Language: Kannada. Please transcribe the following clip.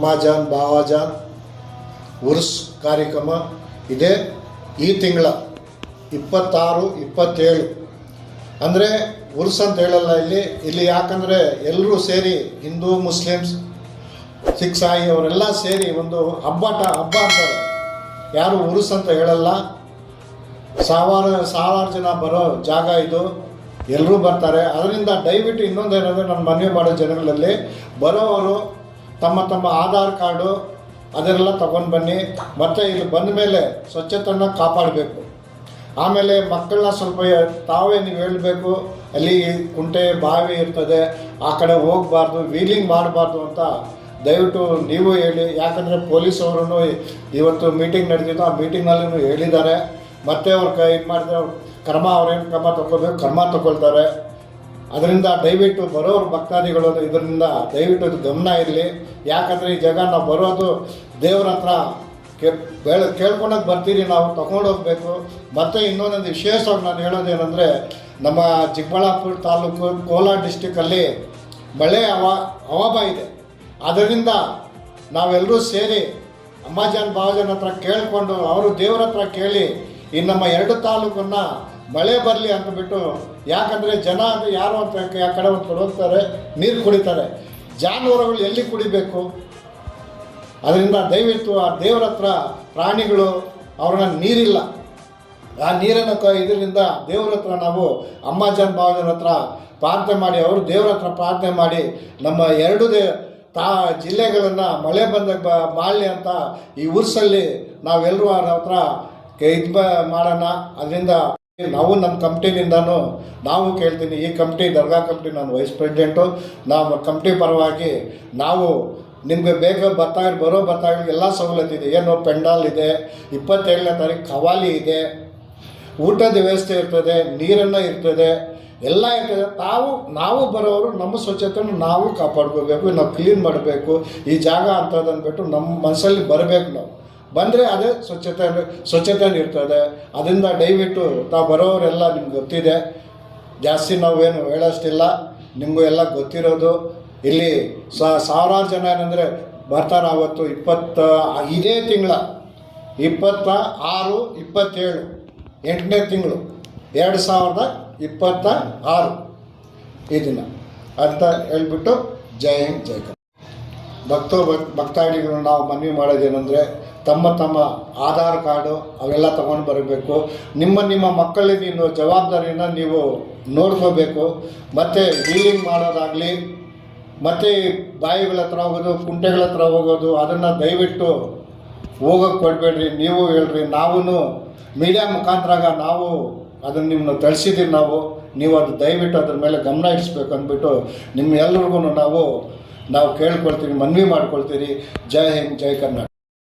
ಅಮ್ಮಾಜಾನ್ ಬಾವಾಜಾನ್ ಉರ್ಸ್ ಕಾರ್ಯಕ್ರಮ ಇದೆ ಈ ತಿಂಗಳ 26, 27. ಅಂದರೆ ಉರ್ಸ್ ಅಂತ ಹೇಳಲ್ಲ ಇಲ್ಲಿ ಯಾಕಂದರೆ ಎಲ್ಲರೂ ಸೇರಿ ಹಿಂದೂ ಮುಸ್ಲಿಮ್ಸ್ ಸಿಖ್ ಸಾಯಿ ಅವರೆಲ್ಲ ಸೇರಿ ಒಂದು ಹಬ್ಬ ಅಂತಾರೆ. ಯಾರು ಉರ್ಸ್ ಅಂತ ಹೇಳಲ್ಲ. ಸಾವಿರಾರು ಜನ ಬರೋ ಜಾಗ ಇದು, ಎಲ್ಲರೂ ಬರ್ತಾರೆ. ಅದರಿಂದ ದಯವಿಟ್ಟು ಇನ್ನೊಂದೇನೆಂದರೆ ನಾನು ಮನವಿ ಮಾಡೋ ಜನಗಳಲ್ಲಿ ಬರೋವರು ತಮ್ಮ ಆಧಾರ್ ಕಾರ್ಡು ಅದನ್ನೆಲ್ಲ ತೊಗೊಂಡು ಬನ್ನಿ. ಮತ್ತು ಇಲ್ಲಿ ಬಂದ ಮೇಲೆ ಸ್ವಚ್ಛತೆಯನ್ನು ಕಾಪಾಡಬೇಕು. ಆಮೇಲೆ ಮಕ್ಕಳನ್ನ ಸ್ವಲ್ಪ ತಾವೇ ನೀವು ಹೇಳಬೇಕು, ಅಲ್ಲಿ ಕುಂಟೆ ಬಾವಿ ಇರ್ತದೆ, ಆ ಕಡೆ ಹೋಗಬಾರ್ದು, ವೀಲಿಂಗ್ ಮಾಡಬಾರ್ದು ಅಂತ ದಯವಿಟ್ಟು ನೀವು ಹೇಳಿ. ಯಾಕಂದರೆ ಪೊಲೀಸವರು ಇವತ್ತು ಮೀಟಿಂಗ್ ನಡೆದಿದ್ದು, ಆ ಮೀಟಿಂಗ್ನಲ್ಲೂ ಹೇಳಿದ್ದಾರೆ. ಮತ್ತೆ ಅವ್ರು ಇದು ಮಾಡಿದ್ರೆ ಅವ್ರೇನು ಕ್ರಮ ತಗೋಬೇಕು, ಕ್ರಮ ತಗೊಳ್ತಾರೆ. ಅದರಿಂದ ದಯವಿಟ್ಟು ಬರೋರು ಭಕ್ತಾದಿಗಳು ಇದರಿಂದ ದಯವಿಟ್ಟು ಇದು ಗಮನ ಇರಲಿ. ಯಾಕಂದರೆ ಈ ಜಾಗ ನಾವು ಬರೋದು ದೇವ್ರ ಹತ್ರ ಕೇಳ್ಕೊಳಕ್ಕೆ ಬರ್ತೀರಿ, ನಾವು ತಗೊಂಡೋಗ್ಬೇಕು. ಮತ್ತು ಇನ್ನೊಂದೊಂದು ವಿಶೇಷವಾಗಿ ನಾನು ಹೇಳೋದೇನೆಂದರೆ, ನಮ್ಮ ಚಿಕ್ಕಬಳ್ಳಾಪುರ ತಾಲೂಕು ಕೋಲಾರ ಡಿಸ್ಟಿಕ್ಕಲ್ಲಿ ಮಳೆ ಅವಾಭ ಇದೆ. ಅದರಿಂದ ನಾವೆಲ್ಲರೂ ಸೇರಿ ಅಮ್ಮಾಜಾನ್ ಬಾವಾಜಾನ್ ಹತ್ರ ಕೇಳಿಕೊಂಡು ಅವರು ದೇವ್ರ ಹತ್ರ ಕೇಳಿ ಈ ನಮ್ಮ 2 ತಾಲೂಕನ್ನು ಮಳೆ ಬರಲಿ ಅಂತಬಿಟ್ಟು. ಯಾಕಂದರೆ ಜನ ಅಂದರೆ ಯಾರು ಅಂತ ಆ ಕಡೆ ಒಂದು ಹೋಗ್ತಾರೆ, ನೀರು ಕುಡಿತಾರೆ. ಜಾನುವಾರುಗಳು ಎಲ್ಲಿ ಕುಡಿಬೇಕು? ಅದರಿಂದ ದಯವಿಟ್ಟು ಆ ದೇವ್ರ ಹತ್ರ ಪ್ರಾಣಿಗಳು ಅವ್ರನ್ನ ನೀರಿಲ್ಲ, ಆ ನೀರನ್ನು ಇದರಿಂದ ದೇವ್ರ ಹತ್ರ ನಾವು ಅಮ್ಮಾಜಾನ್ ಬಾವಾಜಾನ್ ಹತ್ರ ಪ್ರಾರ್ಥನೆ ಮಾಡಿ, ಅವರು ದೇವ್ರ ಹತ್ರ ಪ್ರಾರ್ಥನೆ ಮಾಡಿ ನಮ್ಮ 2 ಜಿಲ್ಲೆಗಳನ್ನು ಮಳೆ ಬಂದಾಗ ಮಾಡಲಿ ಅಂತ ಈ ಉರ್ಸಲ್ಲಿ ನಾವೆಲ್ಲರೂ ಅವ್ರ ಹತ್ರ ಮಾಡೋಣ. ಅದರಿಂದ ನಾವು ನಮ್ಮ ಕಂಪ್ನಿಯಿಂದನೂ ನಾವು ಕೇಳ್ತೀನಿ, ಈ ಕಂಪ್ನಿ ದರ್ಗಾ ಕಂಪ್ನಿ, ನಾನು ವೈಸ್ ಪ್ರೆಸಿಡೆಂಟು. ನಾವು ಕಂಪ್ನಿ ಪರವಾಗಿ ನಾವು ನಿಮಗೆ ಬರೋ ಭಕ್ತಾದಿಗಳಿಗೆ ಎಲ್ಲ ಸವಲತ್ತು ಇದೆ. ಏನು ಪೆಂಡಾಲ್ ಇದೆ, 27ನೇ ತಾರೀಕು ಖವಾಲಿ ಇದೆ, ಊಟದ ವ್ಯವಸ್ಥೆ ಇರ್ತದೆ, ನೀರನ್ನು ಇರ್ತದೆ, ಎಲ್ಲ ಇರ್ತದೆ. ನಾವು ಬರೋರು ನಮ್ಮ ಸ್ವಚ್ಛತೆಯನ್ನು ನಾವು ಕಾಪಾಡ್ಕೋಬೇಕು, ನಾವು ಕ್ಲೀನ್ ಮಾಡಬೇಕು. ಈ ಜಾಗ ಅಂತದಂದ್ಬಿಟ್ಟು ನಮ್ಮ ಮನಸ್ಸಲ್ಲಿ ಬರಬೇಕು. ನಾವು ಬಂದರೆ ಅದೇ ಸ್ವಚ್ಛತೆ ಇರ್ತದೆ. ಅದರಿಂದ ದಯವಿಟ್ಟು ತಾವು ಬರೋರೆಲ್ಲ ನಿಮ್ಗೆ ಗೊತ್ತಿದೆ, ಜಾಸ್ತಿ ನಾವೇನು ಹೇಳೋಷ್ಟಿಲ್ಲ, ನಿಮಗೂ ಎಲ್ಲ ಗೊತ್ತಿರೋದು. ಇಲ್ಲಿ ಸಾವಿರಾರು ಜನ ಏನಂದರೆ ಬರ್ತಾರೆ. ಆವತ್ತು ಇದೇ ತಿಂಗಳ 26, 27 8ನೇ ತಿಂಗಳು 2026 ಈ ದಿನ ಅಂತ ಹೇಳ್ಬಿಟ್ಟು ಜೈ ಹಿಂದ್ ಜೈ ಕರ್ನಾಟಕ. ಭಕ್ತಾದಿಗಳು ನಾವು ಮನವಿ ಮಾಡೋದೇನೆಂದರೆ, ತಮ್ಮ ಆಧಾರ್ ಕಾರ್ಡು ಅವೆಲ್ಲ ತೊಗೊಂಡು ಬರಬೇಕು. ನಿಮ್ಮ ಮಕ್ಕಳಿಗೆ ನೀವು ಜವಾಬ್ದಾರಿನ ನೀವು ನೋಡ್ಕೋಬೇಕು. ಮತ್ತು ವೀಲಿಂಗ್ ಮಾಡೋದಾಗಲಿ, ಮತ್ತು ಬಾಯಿಗಳ ಹತ್ರ ಹೋಗೋದು, ಕುಂಟೆಗಳ ಹತ್ರ ಹೋಗೋದು, ಅದನ್ನು ದಯವಿಟ್ಟು ಹೋಗೋಕ್ಕೆ ಕೊಡಬೇಡ್ರಿ. ನೀವು ಹೇಳ್ರಿ, ನಾವು ಮೀಡಿಯಾ ಮುಖಾಂತರ ನಾವು ಅದನ್ನು ನಿಮ್ಮನ್ನು ತಿಳಿಸಿದ್ದೀವಿ. ನೀವು ಅದು ದಯವಿಟ್ಟು ಅದ್ರ ಮೇಲೆ ಗಮನ ಇಡಿಸ್ಬೇಕು ಅಂದ್ಬಿಟ್ಟು ನಿಮ್ಮೆಲ್ಲರಿಗೂ ನಾವು ಕೇಳ್ಕೊಳ್ತೀವಿ, ಮನವಿ ಮಾಡ್ಕೊಳ್ತೀರಿ. ಜೈ ಹಿಂದ್ ಜೈ ಕರ್ನಾಟಕ.